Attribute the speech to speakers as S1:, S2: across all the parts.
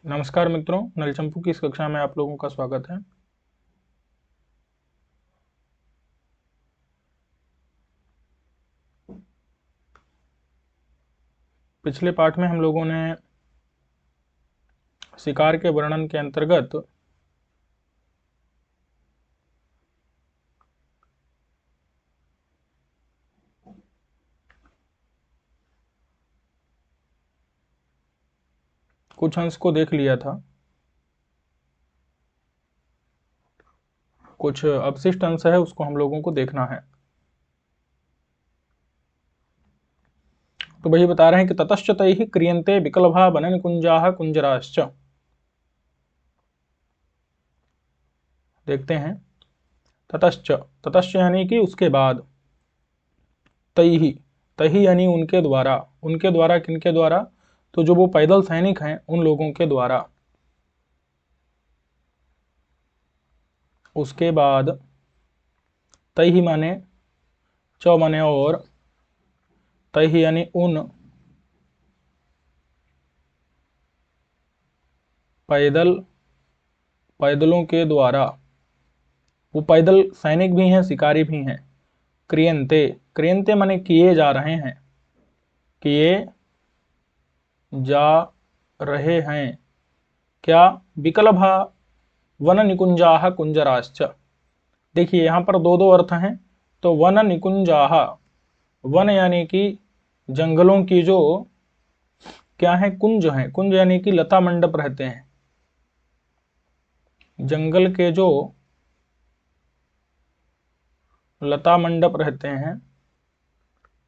S1: नमस्कार मित्रों, नलचंपू की इस कक्षा में आप लोगों का स्वागत है। पिछले पाठ में हम लोगों ने शिकार के वर्णन के अंतर्गत कुछ अंश को देख लिया था। कुछ अवशिष्ट अंश है, उसको हम लोगों को देखना है। तो वही बता रहे हैं कि ततश्च तैहि क्रियन्ते विकल्भा वननिकुञ्जाः कुञ्जराश्च। देखते हैं। ततश्च, ततश्च यानी कि उसके बाद, तैहि, तैहि यानी उनके द्वारा। उनके द्वारा किनके द्वारा? तो जो वो पैदल सैनिक हैं उन लोगों के द्वारा। उसके बाद तैहि माने च माने और, तैहि यानी उन पैदलों के द्वारा। वो पैदल सैनिक भी हैं, शिकारी भी हैं। क्रियन्ते, क्रियन्ते माने किए जा रहे हैं, किए जा रहे हैं। क्या? विकल्भा वन निकुंजाः कुंजराश्च। देखिए यहाँ पर दो दो अर्थ हैं। तो वन निकुंजाः, वन यानी कि जंगलों की जो क्या है, कुंज हैं। कुंज यानी कि लता मंडप रहते हैं। जंगल के जो लता मंडप रहते हैं,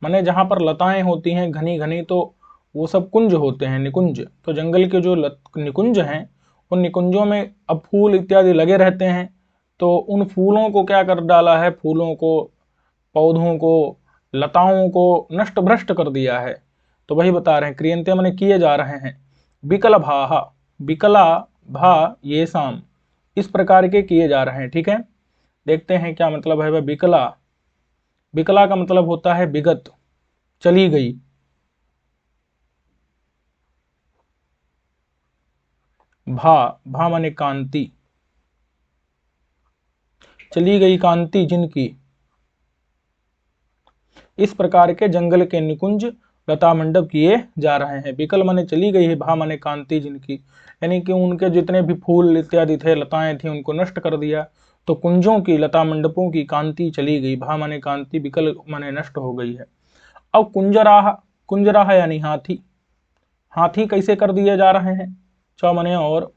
S1: माने जहां पर लताएं होती हैं घनी घनी, तो वो सब कुंज होते हैं, निकुंज। तो जंगल के जो निकुंज हैं, उन निकुंजों में अब फूल इत्यादि लगे रहते हैं। तो उन फूलों को क्या कर डाला है? फूलों को, पौधों को, लताओं को नष्ट भ्रष्ट कर दिया है। तो वही बता रहे हैं, क्रियन्ते माने किए जा रहे हैं। विकलभाः, विकला भा ये शाम, इस प्रकार के किए जा रहे हैं। ठीक है, देखते हैं क्या मतलब है वह विकला। विकला का मतलब होता है विगत, चली गई। भा, भा माने कांति, चली गई कांति जिनकी। इस प्रकार के जंगल के निकुंज लता मंडप किए जा रहे हैं। विकल माने चली गई है, भा माने कांति जिनकी, यानी कि उनके जितने भी फूल इत्यादि थे, लताएं थी, उनको नष्ट कर दिया। तो कुंजों की, लता मंडपों की कांति चली गई। भा माने कांति, विकल माने नष्ट हो गई है। अब कुंजराह, कुंजराह यानी हाथी। हाथी कैसे कर दिए जा रहे हैं? च माने और,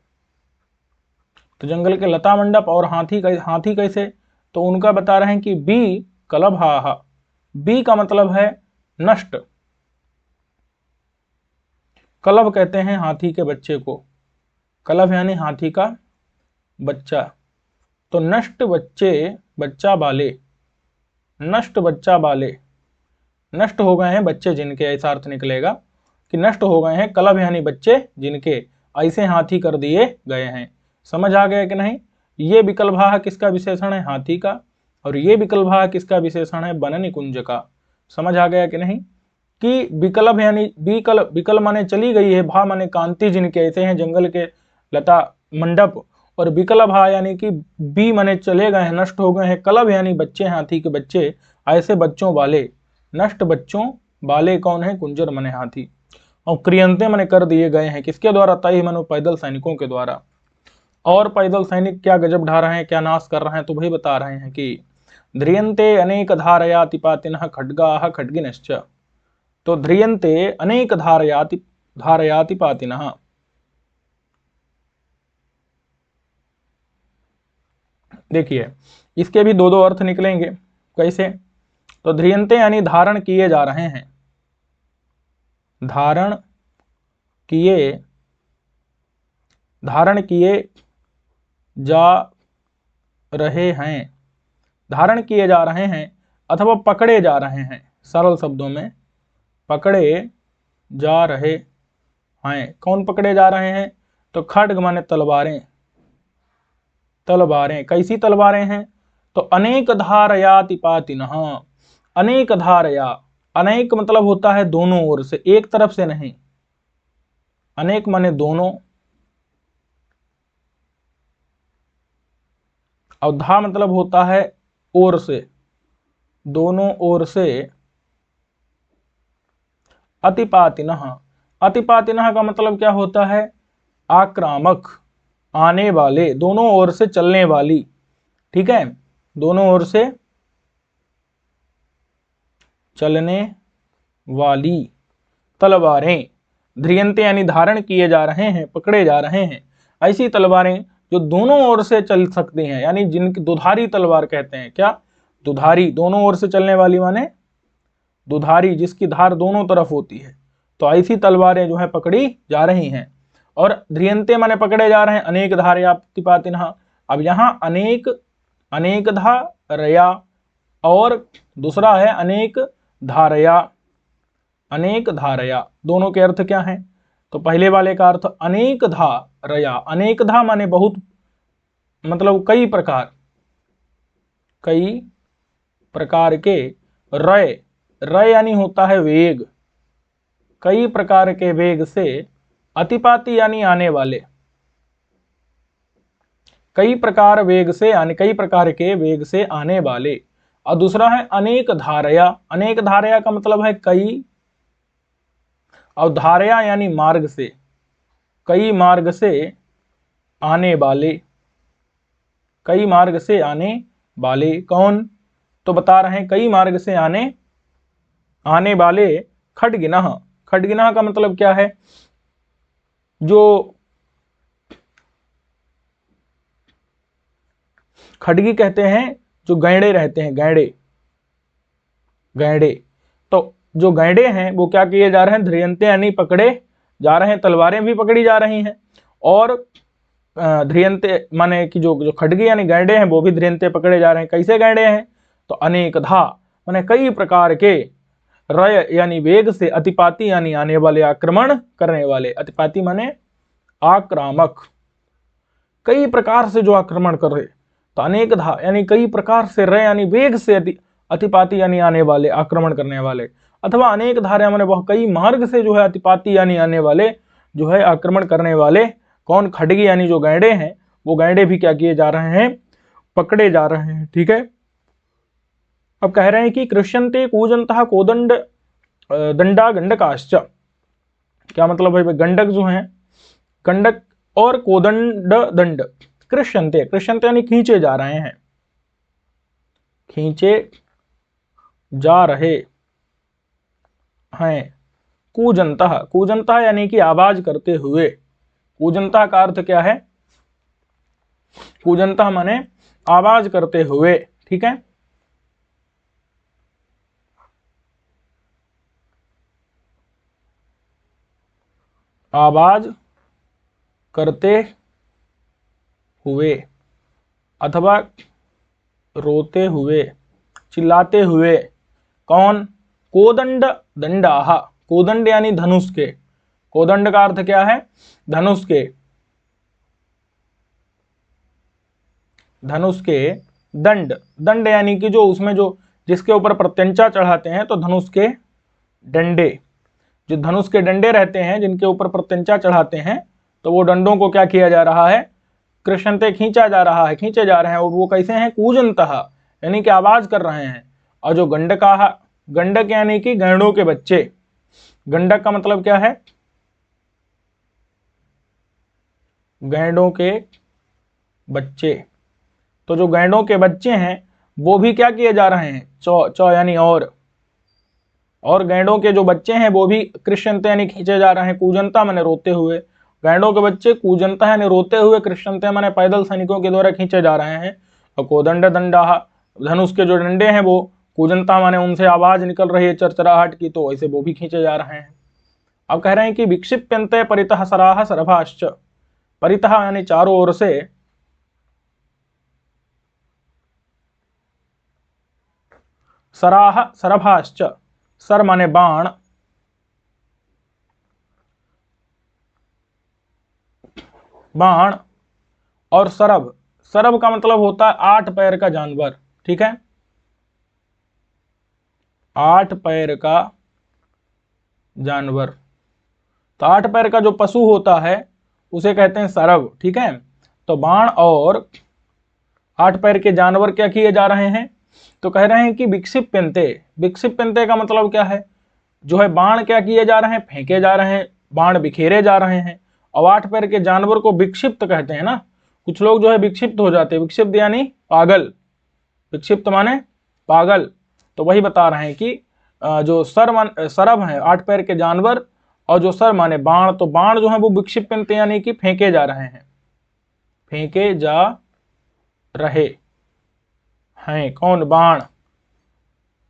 S1: तो जंगल के लता मंडप और हाथी कैसे? तो उनका बता रहे हैं कि बी कलभाह। बी का मतलब है नष्ट। कलभ कहते हैं हाथी के बच्चे को। कलभ यानी हाथी का बच्चा। तो नष्ट बच्चे, बच्चा बाले, नष्ट बच्चा बाले, नष्ट हो गए हैं बच्चे जिनके, ऐसा अर्थ निकलेगा कि नष्ट हो गए हैं। कलभ यानी बच्चे जिनके, ऐसे हाथी कर दिए गए हैं। समझ आ गया कि नहीं? ये विकल्भाह किसका विशेषण है? हाथी का। और ये विकल्भाह किसका विशेषण है? वन निकुंज का। समझ आ गया कि नहीं? कि विकल्भ यानी विकल माने चली गई है, भा माने कांति जिनके, ऐसे हैं जंगल के लता मंडप। और विकल्भा यानी कि बी माने चले गए हैं, नष्ट हो गए हैं। कलभ यानी बच्चे, हाथी के बच्चे, ऐसे बच्चों वाले। नष्ट बच्चों वाले कौन है? कुंजर माने हाथी। और क्रियंते माने कर दिए गए हैं, किसके द्वारा? तैहि माने पैदल सैनिकों के द्वारा। और पैदल सैनिक क्या गजब ढा रहे हैं, क्या नाश कर रहे हैं? तो वही बता रहे हैं कि ध्रियन्ते अनेक धारयातिपातिनः खड्गाः खड्गिनश्च। तो ध्रियन्ते अनेक धारयातिपातिनः, देखिए इसके भी दो दो अर्थ निकलेंगे। कैसे? तो ध्रियन्ते यानी धारण किए जा रहे हैं, धारण किए, धारण किए जा रहे हैं, धारण किए जा रहे हैं, अथवा पकड़े जा रहे हैं। सरल शब्दों में, पकड़े जा रहे हैं। कौन पकड़े जा रहे हैं? तो खड्ग माने तलवारें, तलवारें कैसी तलवारें हैं? तो अनेक धारयातिपातिनः, अनेक धारया, अनेक मतलब होता है दोनों ओर से, एक तरफ से नहीं। अनेक माने दोनों, और धा मतलब होता है ओर से, दोनों ओर से। अतिपातिनः, अतिपातिनः का मतलब क्या होता है? आक्रामक, आने वाले, दोनों ओर से चलने वाली। ठीक है, दोनों ओर से चलने वाली तलवारें। ध्रियंते यानी धारण किए जा रहे हैं, पकड़े जा रहे हैं। ऐसी तलवारें जो दोनों ओर से चल सकती हैं, यानी जिनकी दुधारी तलवार कहते हैं। क्या? दुधारी, दोनों ओर से चलने वाली माने दुधारी, जिसकी धार दोनों तरफ होती है। तो ऐसी तलवारें जो है पकड़ी जा रही हैं। और ध्रियंते माने पकड़े जा रहे हैं, अनेक धारया प्रतिपातिनः। अब यहाँ अनेक, अनेक धारया, और दूसरा है अनेक धारया। अनेक धारया, दोनों के अर्थ क्या हैं? तो पहले वाले का अर्थ अनेक धारया, अनेक धा माने बहुत, मतलब कई प्रकार, कई प्रकार के। रय, रय यानी होता है वेग, कई प्रकार के वेग से। अतिपाती यानी आने वाले, कई प्रकार वेग से आने, कई प्रकार के वेग से आने वाले। और दूसरा है अनेक धारया, अनेक धारया का मतलब है कई, और धारया यानी मार्ग से, कई मार्ग से आने वाले, कई मार्ग से आने वाले। कौन? तो बता रहे हैं कई मार्ग से आने वाले खड्गिनः। खड्गिनः का मतलब क्या है? जो खड्गी कहते हैं जो गैंडे रहते हैं, गैंडे, गैंडे। तो जो गैंडे हैं वो क्या किए जा रहे हैं? ध्रियंते यानी पकड़े जा रहे हैं, तलवारें भी पकड़ी जा रही हैं। और ध्रियंते माने कि जो जो खड्गी यानी गैंडे हैं वो भी ध्रियंते पकड़े जा रहे हैं। कैसे गैंडे हैं? तो अनेक धा माने कई प्रकार के, रय यानी वेग से, अतिपाती यानी आने वाले, आक्रमण करने वाले। अतिपाती माने आक्रामक, कई प्रकार से जो आक्रमण कर रहे। तो अनेक धा यानी कई प्रकार से, रय यानी वेग से, अतिपाती यानी आने वाले, आक्रमण करने वाले। अथवा अनेक धारा माने वह कई मार्ग से जो है अतिपाती यानी आने वाले, जो है आक्रमण करने वाले। कौन? खड्गी यानी जो गैंडे हैं, वो गैंडे भी क्या किए जा रहे हैं? पकड़े जा रहे हैं। ठीक है, अब कह रहे हैं कि कृष्यन्ते कूजंतः कोदंड दंडा गंडकाश्च। क्या मतलब है? गंडक जो है, गंडक और कोदंड दंड, कृष्यन्ते, कृष्यन्ते यानी खींचे जा रहे हैं, खींचे जा रहे हैं। कूजंतः, कूजंतः यानी कि आवाज करते हुए। कूजंतः का अर्थ क्या है? कूजंतः माने आवाज करते हुए। ठीक है, आवाज करते हुए, अथवा रोते हुए, चिल्लाते हुए। कौन? कोदंड दंडाहा, कोदंड यानी धनुष के, कोदंड का अर्थ क्या है? धनुष के, धनुष के दंड, दंड यानी कि जो उसमें जो जिसके ऊपर प्रत्यंचा चढ़ाते हैं, तो धनुष के डंडे, जो धनुष के डंडे रहते हैं जिनके ऊपर प्रत्यंचा चढ़ाते हैं, तो वो डंडों को क्या किया जा रहा है? कृष्णते खींचा जा रहा है, खींचे जा रहे हैं। और वो कैसे हैं? कूजंतः यानी कि आवाज कर रहे हैं। और जो गंडका, गंडक यानी कि गैंडों के बच्चे। गंडक का मतलब क्या है? गैंडों के बच्चे। तो जो गैंडों के बच्चे हैं वो भी क्या किए जा रहे हैं? चौ, चौ यानी और गैंडों के जो बच्चे हैं वो भी कृष्णते यानी खींचे जा रहे हैं। कूजंता माने रोते हुए, गैंडों के बच्चे कूजंता यानी रोते हुए, कृष्णते माने पैदल सैनिकों के द्वारा खींचे जा रहे हैं। और कोदंड दंडा, धनुष के जो डंडे हैं वो कूजंता माने उनसे आवाज निकल रही है चरचराहट की, तो ऐसे वो भी खींचे जा रहे हैं। अब कह रहे हैं कि विक्षिप्यन्ते परितः सराह सरभाश्च। परितः यानी चारों ओर से, सराह सरभाश्च, सर माने बाण, बाण, और सरभ, सरभ का मतलब होता है 8 पैर का जानवर। ठीक है, 8 पैर का जानवर। तो 8 पैर का जो पशु होता है उसे कहते हैं सरभ। ठीक है, तो बाण और 8 पैर के जानवर क्या किए जा रहे हैं, तो कह रहे हैं कि विक्षिप्यन्ते। विक्षिप्यन्ते का मतलब क्या है, जो है बाण क्या किए जा रहे हैं, फेंके जा रहे हैं, बाण बिखेरे जा रहे हैं। और 8 पैर के जानवर को विक्षिप्त कहते हैं ना, कुछ लोग जो है विक्षिप्त हो जाते हैं, विक्षिप्त यानी पागल, विक्षिप्त माने पागल। तो वही बता रहे हैं कि जो सरब है 8 पैर के जानवर, और जो सर माने बाण, तो बाण जो है वो विक्षिप्यन्ते यानी कि फेंके जा रहे हैं, फेंके जा रहे हैं कौन, बाण।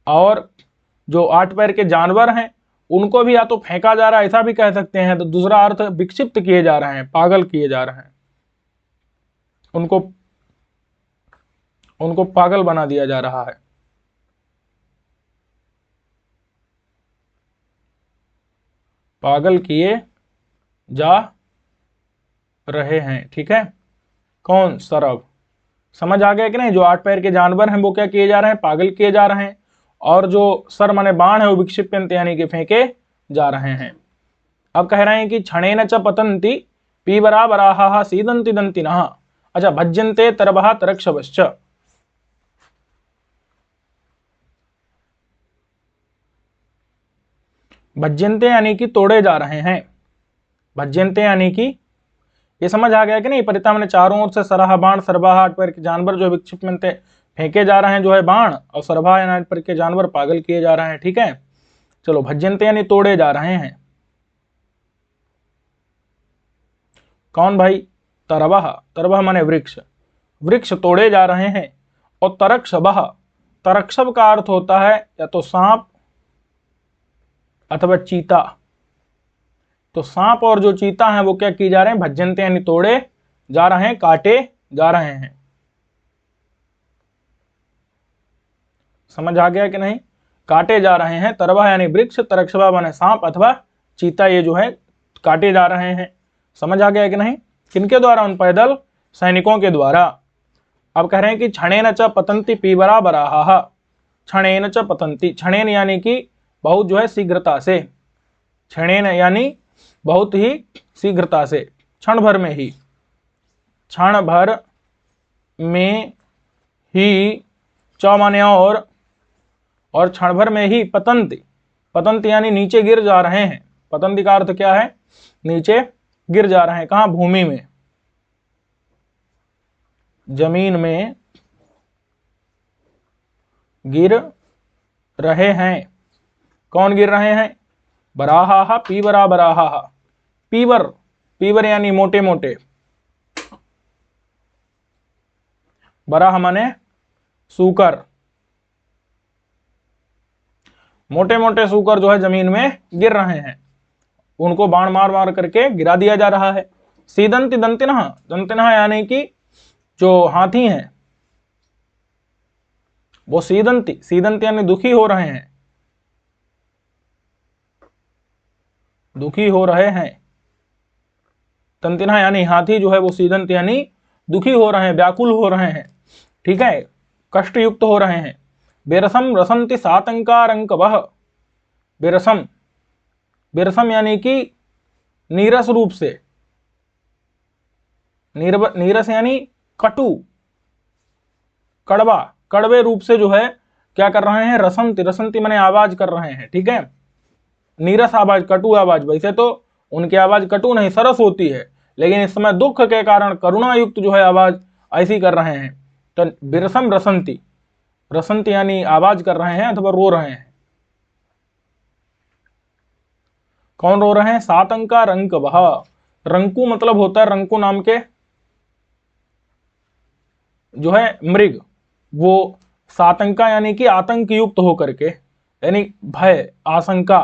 S1: और जो 8 पैर के जानवर हैं उनको भी या तो फेंका जा रहा है, ऐसा भी कह सकते हैं, तो दूसरा अर्थ विक्षिप्त किए जा रहे हैं, पागल किए जा रहे हैं, उनको पागल बना दिया जा रहा है। पागल किए जा रहे हैं, ठीक है, कौन, सरब। समझ आ गया कि नहीं, जो 8 पैर के जानवर हैं वो क्या किए जा रहे हैं, पागल किए जा रहे हैं, और जो सर माने बाण है वो विक्षिप्यन्ते यानी कि फेंके जा रहे हैं। अब कह रहे हैं कि क्षणेन च पतन्ति पीवरा वराहाः सीदन्ति दन्तिनः। अच्छा, भज्यन्ते तरवः तरक्षवश्च। भज्यन्ते यानी कि तोड़े जा रहे हैं, भज्यन्ते यानी कि, ये समझ आ गया कि नहीं, परिता मैंने चारों ओर से सरहा बाण सरबाह 8 पैर के जानवर जो विक्षिप्यन्ते फेंके जा रहे हैं जो है बाण, और सरभा यानी 8 पैर के जानवर पागल किए जा रहे हैं, ठीक है। चलो, भज्यन्ते यानी तोड़े जा रहे हैं, कौन भाई, तरवः, तरवः माने वृक्ष, वृक्ष तोड़े जा रहे हैं। और तरक्षभः, तरक्षभ का अर्थ होता है या तो सांप अथवा चीता। तो सांप और जो चीता हैं वो क्या किए जा रहे हैं, भज्यन्ते यानी तोड़े जा रहे हैं, काटे जा रहे हैं। समझ आ गया कि नहीं, काटे जा रहे हैं। तरवा यानी वृक्ष, तरक्षभा माने सांप अथवा चीता, ये जो है काटे जा रहे हैं। समझ आ गया कि नहीं, किनके द्वारा, उन पैदल सैनिकों के द्वारा। अब कह रहे हैं कि क्षणेन च पतन्ति पीवरा वराहाः। क्षणेन च पतन्ति, क्षणेन यानी कि बहुत जो है शीघ्रता से, क्षणेन यानी बहुत ही शीघ्रता से, क्षण भर में ही, क्षण भर में ही, च माने और क्षण भर में ही, पतन्ति, पतन्ति यानी नीचे गिर जा रहे हैं। पतन्ति का अर्थ क्या है, नीचे गिर जा रहे हैं, कहां, भूमि में, जमीन में गिर रहे हैं। कौन गिर रहे हैं, बराहाः पीवरा बराहाः। पीवर, पीवर यानी मोटे मोटे, बराह माने सूकर, मोटे मोटे सूकर जो है जमीन में गिर रहे हैं, उनको बाण मार मार करके गिरा दिया जा रहा है। सीदंति दंतिनः, दंतिनः यानी कि जो हाथी हैं वो सीदंति, सीदंति यानी दुखी हो रहे हैं, दुखी हो रहे हैं। दंतिनः यानी हाथी जो है वो सीदंति यानी दुखी हो रहे हैं, व्याकुल हो रहे हैं, ठीक है, कष्ट युक्त हो रहे हैं। बेरसम रसंति सातंकारंकवः। बेरसम, बेरसम यानी कि नीरस रूप से, नीरस यानी कटु, कड़वा, कड़वे रूप से जो है क्या कर रहे हैं, रसंति, रसंति माने आवाज कर रहे हैं, ठीक है, नीरस आवाज, कटु आवाज। वैसे तो उनकी आवाज कटु नहीं सरस होती है, लेकिन इस समय दुख के कारण करुणा युक्त जो है आवाज ऐसी कर रहे हैं। तो बिरसम रसंति, रसंति यानी आवाज कर रहे हैं अथवा रो रहे हैं। कौन रो रहे हैं, सातंका रंकवः। रंकु मतलब होता है, रंकु नाम के जो है मृग, वो सातंका यानी कि आतंक युक्त होकर के, यानी भय, आशंका,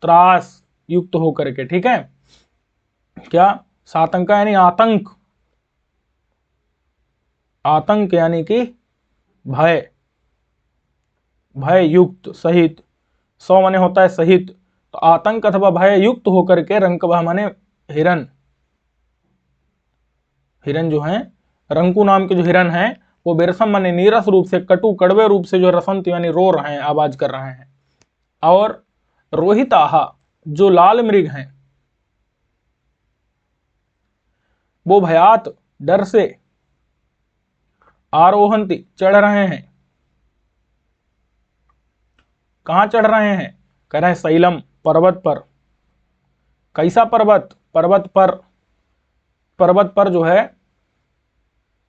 S1: त्रास युक्त होकर के, ठीक है, क्या, सातंका यानी आतंक, आतंक यानी कि भय, भय युक्त, सहित, सौ माने होता है सहित, तो आतंक अथवा भय युक्त होकर के, रंकवः माने हिरन, हिरन जो है, रंकु नाम के जो हिरन है वो बेरसम माने नीरस रूप से, कटु कड़वे रूप से जो रसंत यानी रो रहे हैं, आवाज कर रहे हैं। और रोहिताहा, जो लाल मृग हैं वो भयात, डर से, आरोहंती चढ़ रहे हैं। कहां चढ़ रहे हैं? कह रहे हैं शैलम पर्वत पर। कैसा पर्वत? पर्वत पर, पर्वत पर जो है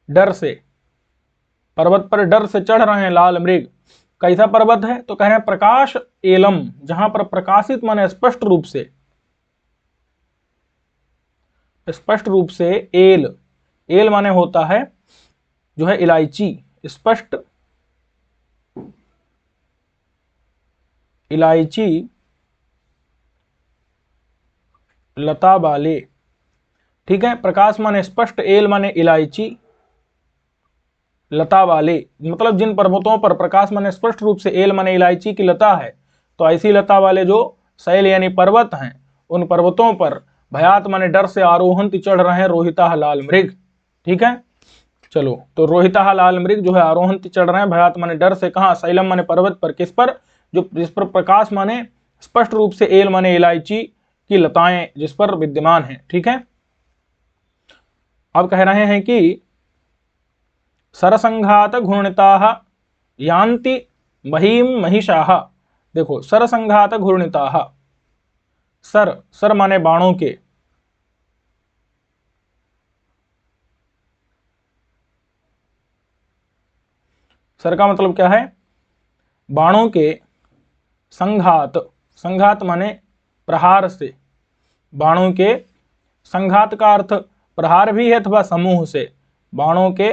S1: डर से, पर्वत पर डर से चढ़ रहे हैं लाल मृग। कैसा पर्वत है? तो कह रहे हैं प्रकाश एलम, जहां पर प्रकाशित माने स्पष्ट रूप से, स्पष्ट रूप से एल, एल माने होता है जो है इलायची, स्पष्ट इलायची लता वाले। ठीक है, प्रकाश माने स्पष्ट, एल माने इलायची, लता वाले मतलब जिन पर्वतों पर प्रकाश माने स्पष्ट रूप से, एल माने इलायची की लता है, तो ऐसी लता वाले जो शैल यानी पर्वत हैं, उन पर्वतों पर भयात माने डर से आरोहंत चढ़ रहे हैं रोहिता लाल मृग। ठीक है, चलो, तो रोहिता लाल मृग जो है आरोहंत चढ़ रहे हैं भयात माने डर से। कहा? शैलम माने पर्वत पर। किस पर? जो जिस पर प्रकाश माने स्पष्ट रूप से, एल माने इलायची की लताएं जिस पर विद्यमान है। ठीक है, अब कह रहे हैं कि सरसंघात घूर्णिताः यान्ति महीम महिषाः। देखो, सरसंघात घूर्णिताः, सर, सर माने बाणों के, सर का मतलब क्या है? बाणों के संघात, संघात माने प्रहार से, बाणों के संघात का अर्थ प्रहार भी है अथवा समूह से, बाणों के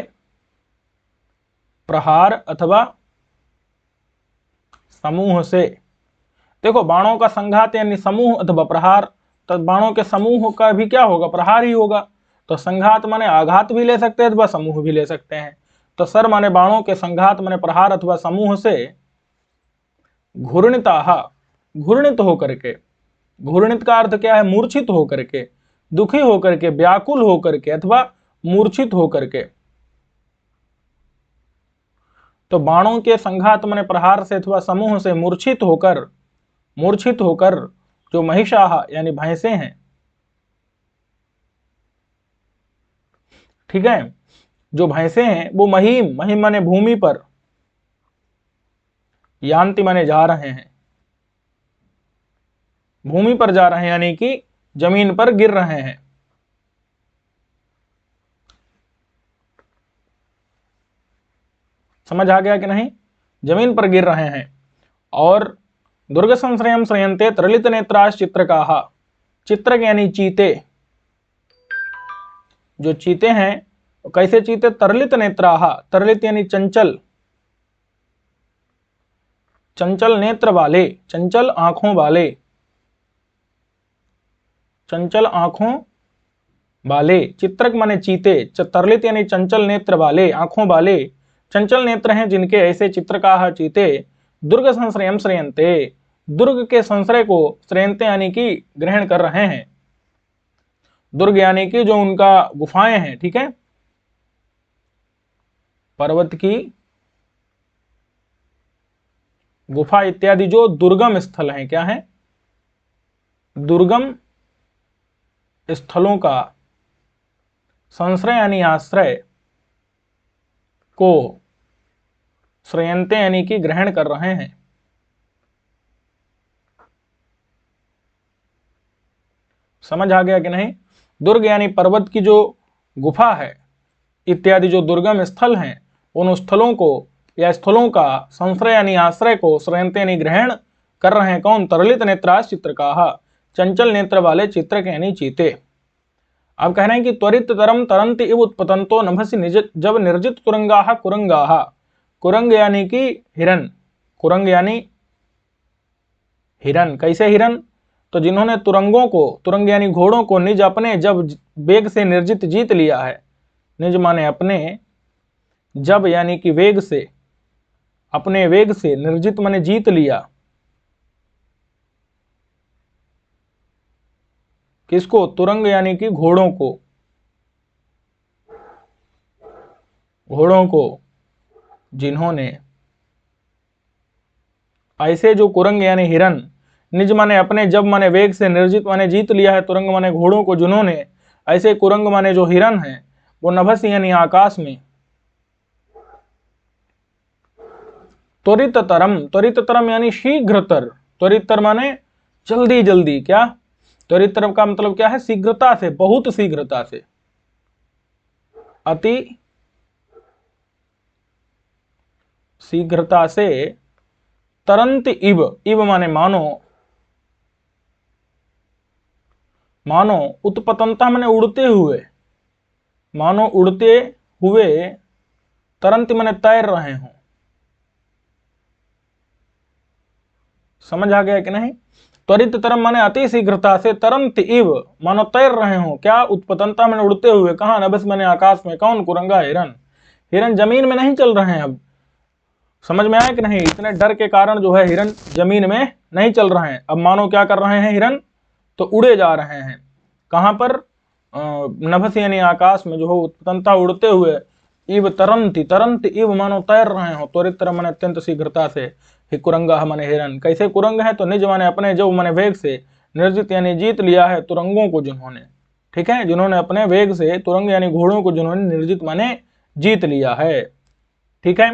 S1: प्रहार अथवा समूह से। देखो, बाणों का संघात यानी समूह अथवा प्रहार, तो बाणों के समूह का भी क्या होगा? प्रहार ही होगा। तो संघात माने आघात भी ले सकते हैं अथवा समूह भी ले सकते हैं। तो सर माने बाणों के संघात माने प्रहार अथवा समूह से घूर्णिताः, घूर्णित होकर के, घूर्णित का अर्थ क्या है? मूर्छित होकर के, दुखी होकर के, व्याकुल होकर के अथवा मूर्छित होकर के। तो बाणों के संघात माने प्रहार से अथवा समूह से मूर्छित होकर, मूर्छित होकर जो महिषाः यानी भैंसे हैं, ठीक है, जो भैंसे हैं वो महीम, महीम माने भूमि पर, यान्ति माने जा रहे हैं, भूमि पर जा रहे हैं यानी कि जमीन पर गिर रहे हैं। समझ आ गया कि नहीं? जमीन पर गिर रहे हैं। और दुर्ग संश्रयम श्रयंते तरलित नेत्राश चित्रकाः, चित्रक यानी चीते, जो चीते हैं कैसे चीते? तरलित नेत्राः, तरलित यानी चंचल, चंचल नेत्र वाले, चंचल आंखों वाले, चंचल आंखों वाले, चित्रक माने चीते, तरलित यानी चंचल नेत्र वाले, आंखों वाले, चंचल नेत्र हैं जिनके, ऐसे चित्रकाः चीते दुर्ग संश्रयम श्रयंते, दुर्ग के संश्रय को, श्रयंते यानी कि ग्रहण कर रहे हैं, दुर्ग यानी कि जो उनका गुफाएं हैं, ठीक है, पर्वत की गुफा इत्यादि जो दुर्गम स्थल हैं, क्या है? दुर्गम स्थलों का संश्रय यानी आश्रय को श्रयंते यानी कि ग्रहण कर रहे हैं। समझ आ गया कि नहीं? दुर्ग यानी पर्वत की जो गुफा है इत्यादि जो दुर्गम स्थल हैं, उन स्थलों को या स्थलों का संश्रय यानी आश्रय को श्रयंते यानी ग्रहण कर रहे हैं। कौन? तरलित नेत्रास चित्रकाः, चंचल नेत्र वाले चित्रक यानी चीते। अब कह रहे हैं कि त्वरित तरम तरंत इव उत्पतंतो नभसि निज, जब निर्जित कुरंगाः कुरंगाः, कुरंग यानी कि हिरन, कुरंग यानी हिरन। कैसे हिरन? तो जिन्होंने तुरंगों को, तुरंग यानी घोड़ों को, निज अपने जब वेग से निर्जित जीत लिया है, निज माने अपने, जब यानी कि वेग से, अपने वेग से, निर्जित माने जीत लिया, किसको? तुरंग यानी कि घोड़ों को, घोड़ों को जिन्होंने, ऐसे जो कुरंग यानी हिरन, निज माने अपने, जब माने वेग से, निर्जित माने जीत लिया है, तुरंग माने घोड़ों को जिन्होंने, ऐसे कुरंग माने जो हिरन है वो नभस यानी आकाश में, त्वरिततरम, त्वरिततरम यानी शीघ्रतर, त्वरिततर माने जल्दी जल्दी, क्या त्वरिततर का मतलब क्या है, शीघ्रता से, बहुत शीघ्रता से, अति शीघ्रता से, तरंत इव, इव माने मानो, मानो, उत्पतंता माने उड़ते हुए, मानो उड़ते हुए, तरंत माने तैर रहे हो, समझ आ गया कि नहीं। त्वरित तरम माने अति शीघ्रता से, तरंत इव मानो तैर रहे हो, क्या उत्पतंता माने उड़ते हुए, कहां, नभस माने आकाश में, कौन, कुरंगा हिरन, हिरन जमीन में नहीं चल रहे हैं। अब समझ में आया कि नहीं, इतने डर के कारण जो है हिरन जमीन में नहीं चल रहे हैं। अब मानो क्या कर रहे हैं हिरन, तो उड़े जा रहे हैं, कहां पर, नभस यानी आकाश में जो हो, उत्पतंता उड़ते हुए, इव तरंती, तरंत इव मानो तैर रहे हो, त्वरित तरम माने अत्यंत शीघ्रता से, ही कुरंगा माने हिरन, कैसे कुरंग है, तो निज माने अपने, जो माने वेग से, निर्जित यानी जीत लिया है, तुरंगों को जिन्होंने, ठीक है, जिन्होंने अपने वेग से, तुरंग यानी घोड़ों को जिन्होंने, निर्जित माने जीत लिया है, ठीक है।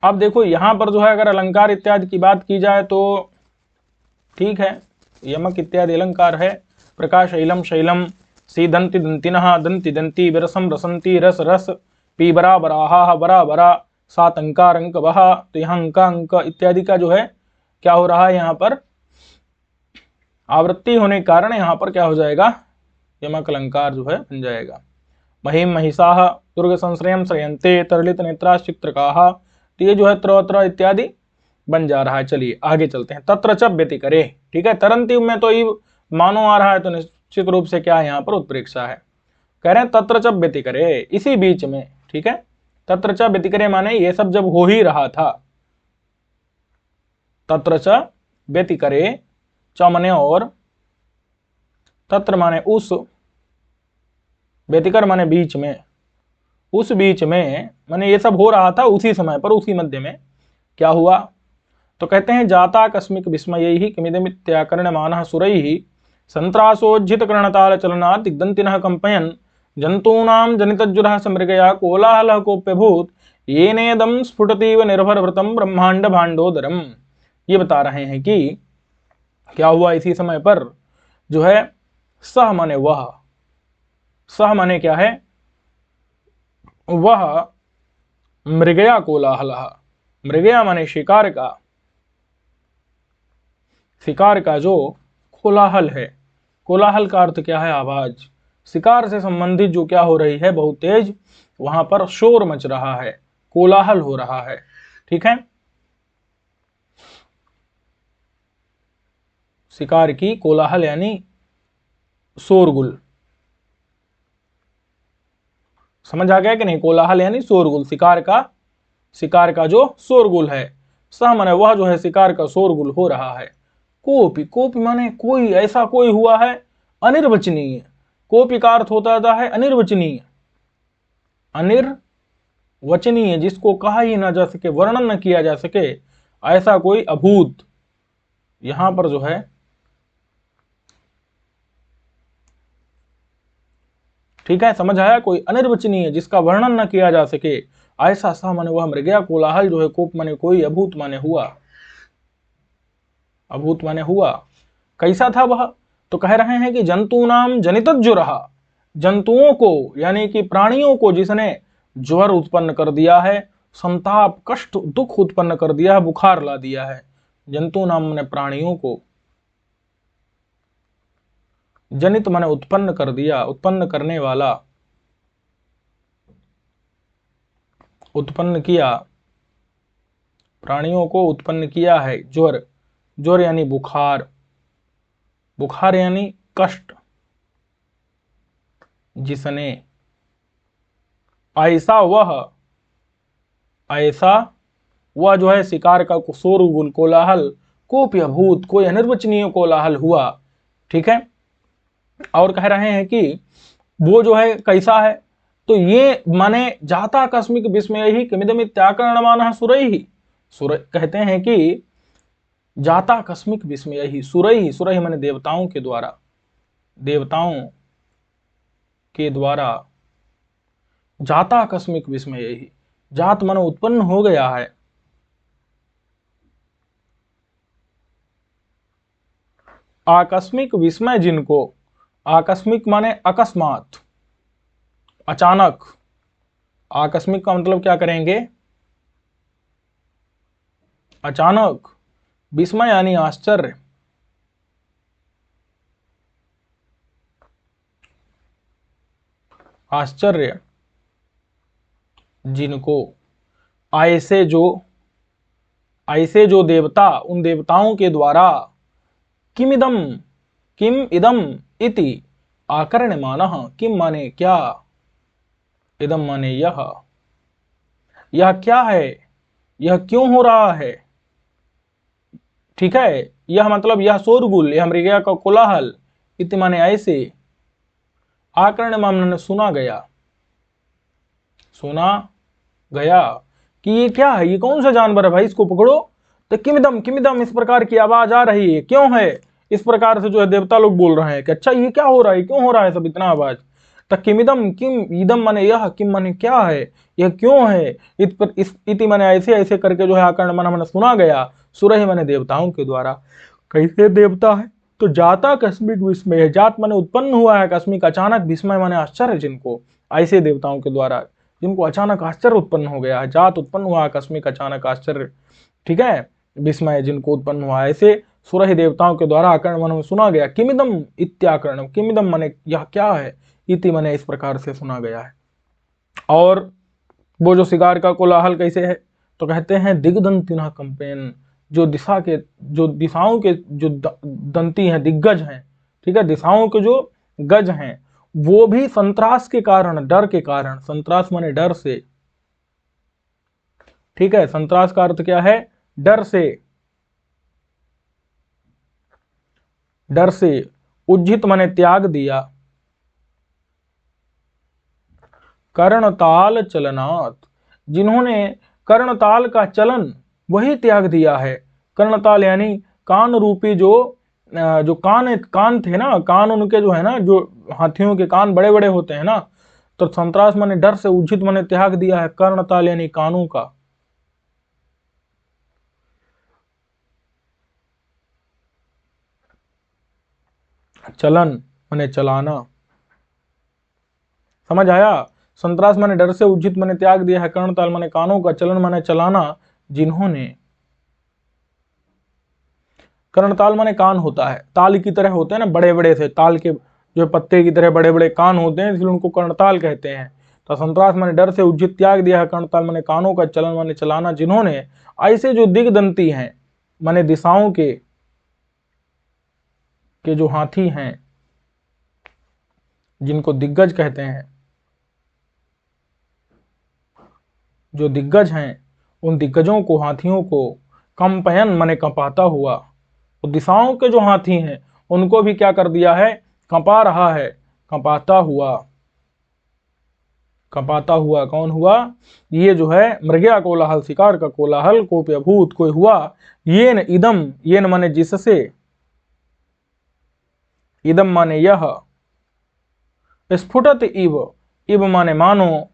S1: अब देखो यहां पर जो है, अगर अलंकार इत्यादि की बात की जाए तो ठीक है, यमक इत्यादि अलंकार है, प्रकाश शैलम शैलम, सीदंति दंतिनः दंति दंती, विरसम रसंती, रस रस, पीबरा बराहा बरा बरा, सात अंकार अंक बहा, तो यहाँ अंका अंक इत्यादि का जो है क्या हो रहा है, यहाँ पर आवृत्ति होने के कारण यहाँ पर क्या हो जाएगा, यमक अलंकार जो है बन जाएगा। महिम महिषाः दुर्ग संश्रयम श्रयन्ते, तरलित नेत्रा चित्रकाः, तो ये जो है त्र इत्यादि बन जा रहा है। चलिए आगे चलते हैं। तत्र च व्यतिकरे, ठीक है, तरंती में तो इव मानो आ रहा है, तो निश्चित रूप से क्या है यहाँ पर उत्प्रेक्षा है। कह रहे हैं तत्र च व्यतिकरे, इसी बीच में, ठीक है, तत्र च व्यतिकरे माने ये सब जब हो ही रहा था, तत्र च व्यतिकरे, च माने और, तत्र माने उस, व्यतिकर माने बीच में, उस बीच में माने ये सब हो रहा था उसी समय पर, उसी मध्य में क्या हुआ, तो कहते हैं जाता कस्मिक विस्मयैहि किमिदमित्याकर्ण्यमानः सुरैहि, संत्रासोज्झित कर्णताल चलनात् दिग्दन्तिनः कंपयन्, जंतूनां जनितज्जुरः समृगया कोलाहलः कोप्यभूत, येनेदं स्फुटतीव निर्भरभृतं ब्रह्मांड भांडोदरम। ये बता रहे हैं कि क्या हुआ इसी समय पर जो है, सह माने वह, सह माने क्या है, वह, मृगया कोलाहलः, मृगया माने शिकार का, शिकार का जो कोलाहल है, कोलाहल का अर्थ क्या है, आवाज, शिकार से संबंधित जो क्या हो रही है, बहुत तेज वहां पर शोर मच रहा है, कोलाहल हो रहा है, ठीक है, शिकार की कोलाहल यानी शोरगुल, समझ आ गया कि नहीं, कोलाहल यानी शोरगुल, शिकार का जो शोरगुल है, सह माने वह जो है शिकार का शोरगुल हो रहा है, कोपी, कोपी माने कोई, ऐसा कोई हुआ है, अनिर्वचनीय, कोपी का अर्थ होता है अनिर्वचनीय, अनिर्वचनीय जिसको कहा ही ना जा सके, वर्णन न किया जा सके, ऐसा कोई अभूत, यहां पर जो है, ठीक है, समझ आया, कोई अनिर्वचनीय जिसका वर्णन न किया जा सके, ऐसा सा माने वह मृगया कोलाहल जो है, कोप माने कोई, अभूत माने हुआ, अभूत माने हुआ, कैसा था वह, तो कह रहे हैं कि जंतु नाम जनितज्जुरः, जंतुओं को यानी कि प्राणियों को जिसने ज्वर उत्पन्न कर दिया है, संताप कष्ट दुख उत्पन्न कर दिया है, बुखार ला दिया है, जंतु नाम माने प्राणियों को, जनित माने उत्पन्न कर दिया, उत्पन्न करने वाला, उत्पन्न किया, प्राणियों को उत्पन्न किया है, ज्वर, ज्वर यानी बुखार, बुखार यानी कष्ट, जिसने, ऐसा वह जो है शिकार का शोरगुल कोलाहल, कोपी अभूत कोई अनिर्वचनीय कोलाहल हुआ, ठीक है, और कह रहे हैं कि वो जो है कैसा है, तो ये माने जाता कस्मिक विस्मय ही किमिदमित्याकर्ण्यमानः सुरैहि, सुर कहते हैं कि जाता कस्मिक विस्मय ही, सुरैहि, सुरैहि माने देवताओं के द्वारा, देवताओं के द्वारा, जाता कस्मिक विस्मय ही, जात माने उत्पन्न हो गया है। आकस्मिक विस्मय जिनको, आकस्मिक माने अकस्मात, अचानक। आकस्मिक का मतलब क्या करेंगे, अचानक। विस्मय यानी आश्चर्य। आश्चर्य जिनको, ऐसे जो देवता, उन देवताओं के द्वारा, किमिदम, किम इदम इति आकर्ण्यमानः, किम माने क्या, इदम माने यह क्या है, यह क्यों हो रहा है। ठीक है, यह मतलब यह शोरगुल, यह मृगया का कोलाहल, इति माने ऐसे, आकर्ण्यमानः सुना गया, सुना गया कि ये क्या है, ये कौन सा जानवर है भाई, इसको पकड़ो। तो किमिदम, किमिदम इस प्रकार की आवाज आ रही है, क्यों है, इस प्रकार से जो है देवता लोग बोल रहे हैं कि अच्छा ये क्या हो रहा है, क्यों हो रहा है सब इतना आवाज। तो किमिदम, किम इदम माने यह, किम माने क्या है, यह क्यों है, इस इति माने ऐसे ऐसे करके जो है आकर्ण माने सुना गया, सुरहि माने देवताओं के द्वारा। कैसे देवता है, तो जाता आकस्मिक विस्मय है, जात माने उत्पन्न हुआ है आकस्मिक अचानक, विस्मय माने आश्चर्य जिनको, ऐसे देवताओं के द्वारा जिनको अचानक आश्चर्य उत्पन्न हो गया है, जात उत्पन्न हुआ आकस्मिक अचानक आश्चर्य, ठीक है, विस्मय जिनको उत्पन्न हुआ, ऐसे सुरहि देवताओं के द्वारा आकर्ण मन में सुना गया। किमिदम इत्याकरण, किमिदम माने यह क्या है, इति माने इस प्रकार से सुना गया है। और वो जो शिकार का कोलाहल कैसे है, तो कहते हैं दिग्दंतिना कंपेन, जो दिशा के, जो दिशाओं के जो दंती हैं, दिग्गज हैं, ठीक है, दिशाओं के जो गज हैं, वो भी संत्रास के कारण, डर के कारण, संत्रास माने डर से, ठीक है, संत्रास का अर्थ क्या है, डर से, डर से, उज्जित माने त्याग दिया, कर्णताल चलनात्, जिन्होंने कर्णताल का चलन वही त्याग दिया है। कर्णताल यानी कान रूपी जो जो कान थे ना, कान उनके जो है ना, जो हाथियों के कान बड़े बड़े होते हैं ना, तो संत्रास माने डर से, उज्जित माने त्याग दिया है, कर्णताल यानी कानों का। चलन माने चलाना, समझ आया। संत्रास माने डर से, उज्जित माने त्याग दिया है, कर्णताल माने कानों का, चलन माने चलाना, जिन्होंने, कर्णताल माने कान होता है, ताल की तरह होते हैं ना, बड़े बड़े से ताल के जो पत्ते की तरह बड़े बड़े कान होते हैं, इसलिए उनको कर्णताल कहते हैं। तो संत्रास माने डर से, उज्जित त्याग दिया है, कर्णताल माने कानों का, चलन माने चलाना, जिन्होंने ऐसे जो दिग्दंती हैं माने दिशाओं के जो हाथी हैं, जिनको दिग्गज कहते हैं, जो दिग्गज हैं, उन दिग्गजों को, हाथियों को, कंपयन माने कंपाता हुआ, तो दिशाओं के जो हाथी हैं उनको भी क्या कर दिया है, कंपा रहा है, कंपाता हुआ, कंपाता हुआ कौन हुआ, ये जो है मृगया कोलाहल, शिकार का कोलाहल, कोप्यभूत कोई हुआ, येन इदम, येन माने जिससे, इदम माने यह, स्फुटत इव माने मानो,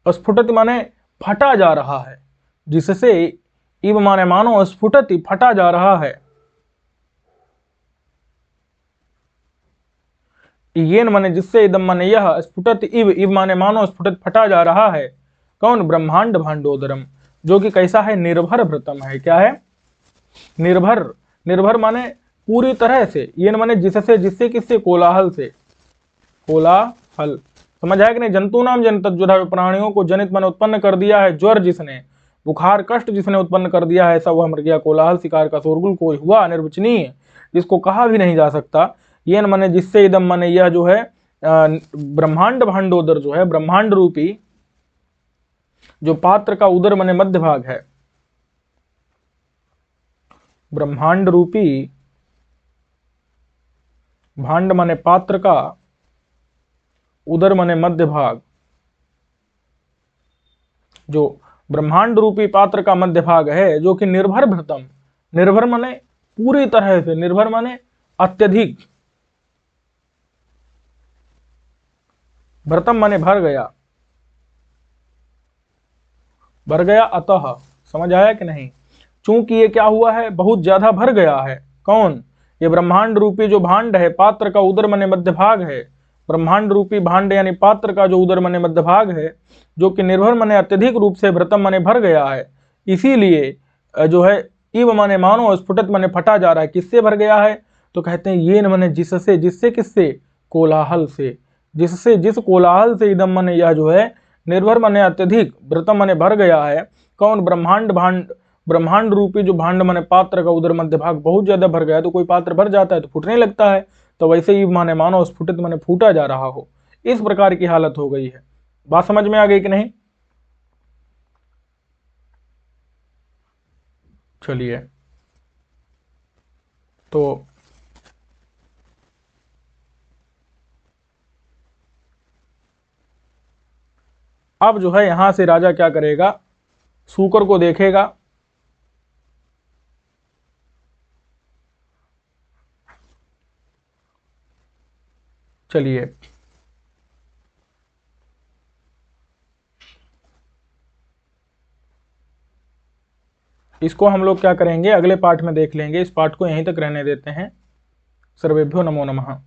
S1: स्फुटत माने फटा जा रहा है, जिससे, इव माने मानो, स्फुटत फटा जा रहा है, येन माने जिससे, इदम माने यह, स्फुटत इव माने मानो, स्फुटत फटा जा रहा है, कौन, ब्रह्मांड भांडोदरम, जो कि कैसा है, निर्भर भृतम है, क्या है, निर्भर, निर्भर माने पूरी तरह से, येन माने जिससे, जिससे किससे, कोलाहल से, कोलाहल, समझ आया कि नहीं। जंतु नाम जनत, जो है प्राणियों को जनित माने उत्पन्न कर दिया है, ज्वर जिसने, बुखार कष्ट जिसने उत्पन्न कर दिया है, ऐसा वह मृगया कोलाहल, शिकार का शोरगुल कोई हुआ अनिर्वचनीय, जिसको कहा भी नहीं जा सकता। येन माने जिससे, इदम माने यह जो है ब्रह्मांड भांडोदर, जो है ब्रह्मांड रूपी, जो पात्र का उदर माने मध्य भाग है, ब्रह्मांड रूपी, भांड माने पात्र का, उदर माने मध्य भाग, जो ब्रह्मांड रूपी पात्र का मध्य भाग है, जो कि निर्भर भृतम, निर्भर माने पूरी तरह से, निर्भर माने अत्यधिक, भृतम माने भर गया, भर गया अतः, समझ आया कि नहीं। चूंकि ये क्या हुआ है, बहुत ज्यादा भर गया है। कौन, ये ब्रह्मांड रूपी जो भांड है, पात्र का उदर मने मध्य भाग है, ब्रह्मांड रूपी भांड यानी पात्र का जो उदर मने मध्य भाग है, जो कि निर्भर मने अत्यधिक रूप से भृतम मने भर गया है, इसीलिए जो है इव मने मानो, स्फुटत मने फटा जा रहा है। किससे भर गया है, तो कहते हैं ये मने जिससे, जिससे किससे, कोलाहल से, जिससे, जिस कोलाहल से इदम मने यह जो है निर्भर मने अत्यधिक, भृतम मने भर गया है। कौन, ब्रह्मांड भांड, ब्रह्मांड रूपी जो भांड मने पात्र का उदर मध्य भाग बहुत ज्यादा भर गया है। तो कोई पात्र भर जाता है तो फूटने लगता है, तो वैसे ही माने मानो स्फुटित माने फूटा जा रहा हो, इस प्रकार की हालत हो गई है। बात समझ में आ गई कि नहीं। चलिए, तो अब जो है यहां से राजा क्या करेगा, सूकर को देखेगा, चलिए इसको हम लोग क्या करेंगे, अगले पार्ट में देख लेंगे। इस पार्ट को यहीं तक रहने देते हैं। सर्वेभ्यो नमो नमः।